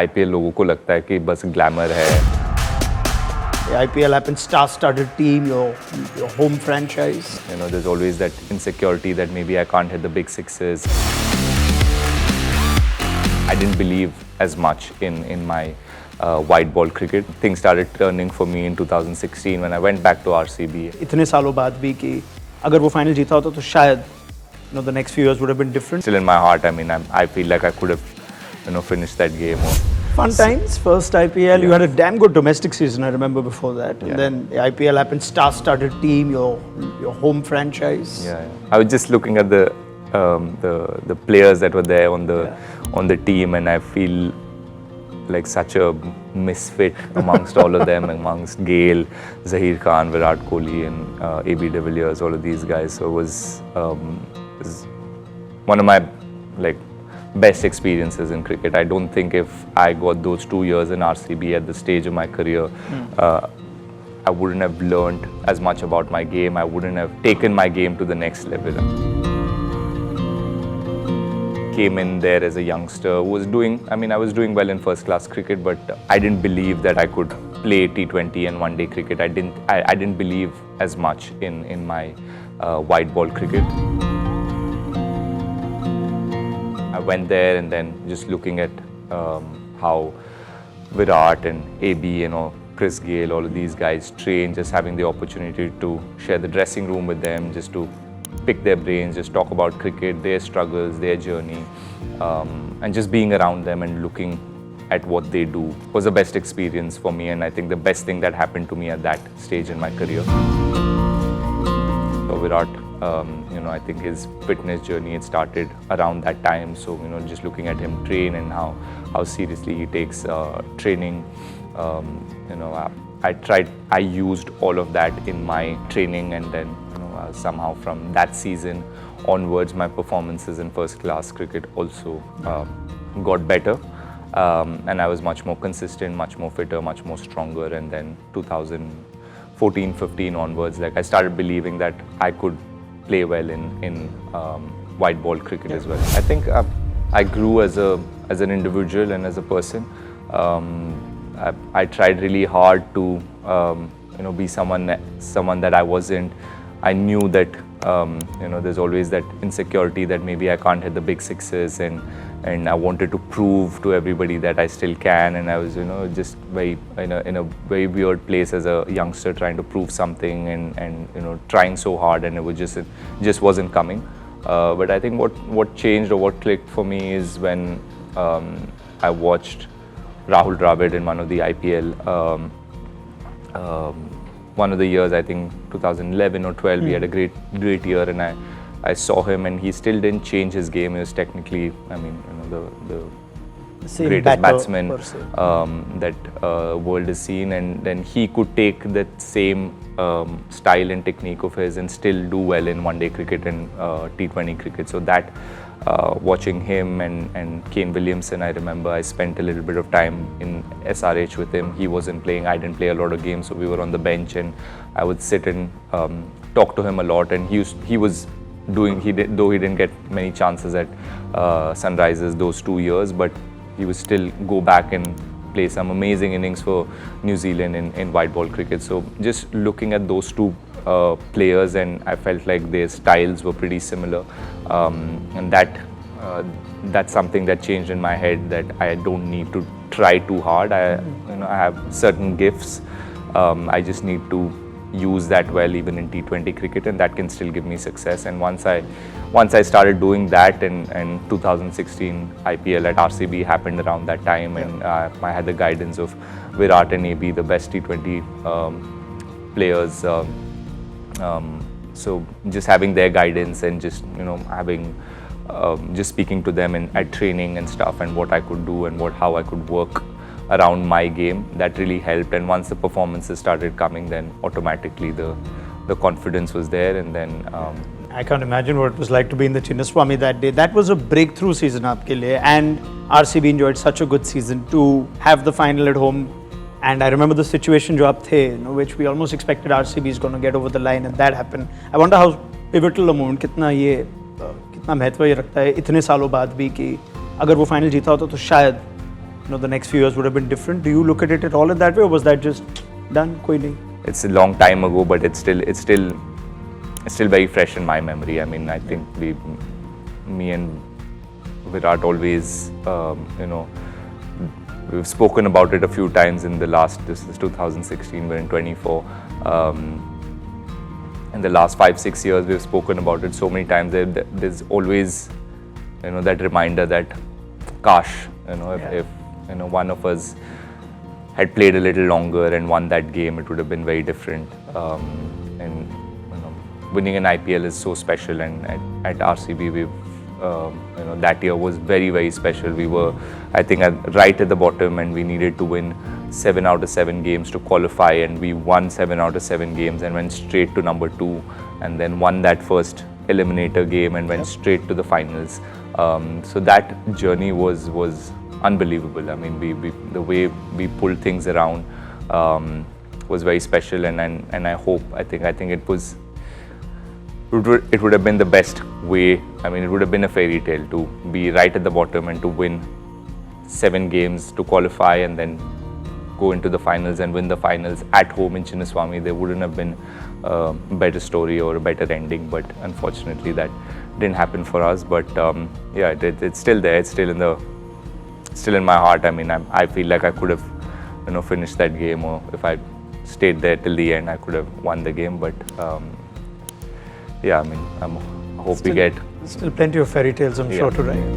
IPL लोगों को लगता है कि बस ग्लैमर है. The IPL happened, star-studded team, your home franchise. You know, there's always that insecurity that maybe I can't hit the big sixes. I didn't believe as much in my white ball cricket. Things started turning for me in 2016 when I went back to RCB. इतने सालों बाद भी कि अगर वो final जीता होता तो शायद the next few years would have been different. Still in my heart, I mean, I feel like I could have, finished that game. Fun times, first IPL. Yeah. You had a damn good domestic season, I remember before that. And then the IPL happened, star-studded team, your home franchise. Yeah. I was just looking at the players that were there on the team, and I feel like such a misfit amongst all of them, amongst Gale, Zaheer Khan, Virat Kohli, and AB de Villiers, all of these guys. So it was one of my best experiences in cricket. I don't think if I got those 2 years in RCB at the stage of my career, I wouldn't have learned as much about my game. I wouldn't have taken my game to the next level. Came in there as a youngster, I was doing well in first class cricket, but I didn't believe that I could play T20 and one day cricket. I didn't believe as much in my white ball cricket. I went there and then just looking at how Virat and AB, Chris Gale, all of these guys train, just having the opportunity to share the dressing room with them, just to pick their brains, just talk about cricket, their struggles, their journey, and just being around them and looking at what they do was the best experience for me, and I think the best thing that happened to me at that stage in my career. So Virat, I think his fitness journey had started around that time. So just looking at him train and how seriously he takes training. I used all of that in my training, and then somehow from that season onwards, my performances in first class cricket also got better, and I was much more consistent, much more fitter, much more stronger. And then 2014-15 onwards, I started believing that I could play well in white ball cricket as well. I think I grew as an individual and as a person. I tried really hard to be someone that I wasn't. I knew that there's always that insecurity that maybe I can't hit the big sixes, and I wanted to prove to everybody that I still can, and I was just very in a very weird place as a youngster, trying to prove something and trying so hard, and it just wasn't coming. But I think what changed or what clicked for me is when I watched Rahul in one of the IPL. One of the years, I think 2011 or 12, he had a great year, and I saw him, and he still didn't change his game. He was technically, the greatest batsman that world has seen, and then he could take that same style and technique of his and still do well in one day cricket and T20 cricket. So that watching him and Kane Williamson, I remember I spent a little bit of time in SRH with him. He wasn't playing, I didn't play a lot of games, so we were on the bench, and I would sit and talk to him a lot. And though he didn't get many chances at Sunrisers those 2 years, but he would still go back and play some amazing innings for New Zealand in white ball cricket. So just looking at those two players, and I felt like their styles were pretty similar, and that's something that changed in my head, that I don't need to try too hard. I have certain gifts. I just need to use that well even in T20 cricket, and that can still give me success. And once I started doing that, and 2016 IPL at RCB happened around that time, and I had the guidance of Virat and AB, the best T20 players. So just having their guidance and just having just speaking to them at training and stuff, and what I could do and how I could work around my game, that really helped. And once the performances started coming, then automatically the confidence was there. And then I can't imagine what it was like to be in the Chinnaswamy that day. That was a breakthrough season aapke liye, and RCB enjoyed such a good season to have the final at home. And I remember the situation jo aap the, which we almost expected RCB is going to get over the line, and that happened. I wonder how pivotal a moment, कितना महत्व ये रखता है इतने सालों बाद भी, कि अगर वो फाइनल जीता होता तो शायद the next few years would have been different. Do you look at it at all in that way, or was that just done? Koi nahi? It's a long time ago, but it's still very fresh in my memory. I mean, I think me and Virat always, we've spoken about it a few times in the last, this is 2016, we're in 24. In the last 5-6 years, we've spoken about it so many times. There's always, that reminder that, gosh, if one of us had played a little longer and won that game, it would have been very different. And winning an IPL is so special, and at RCB, we've that year was very, very special. We were, I think, right at the bottom, and we needed to win 7 out of 7 games to qualify, and we won 7 out of 7 games and went straight to number 2, and then won that first eliminator game and went straight to the finals. So that journey was unbelievable. I mean, the way we pulled things around was very special, and I think it would have been the best way. I mean, it would have been a fairy tale to be right at the bottom and to win 7 games to qualify and then go into the finals and win the finals at home in Chinnaswamy. There wouldn't have been a better story or a better ending, but unfortunately that didn't happen for us. But yeah, it's still there. It's still in my heart. I mean, I feel like I could have finished that game, or if I stayed there till the end, I could have won the game. But yeah, I mean, I hope we get still plenty of fairy tales, I'm sure, to write.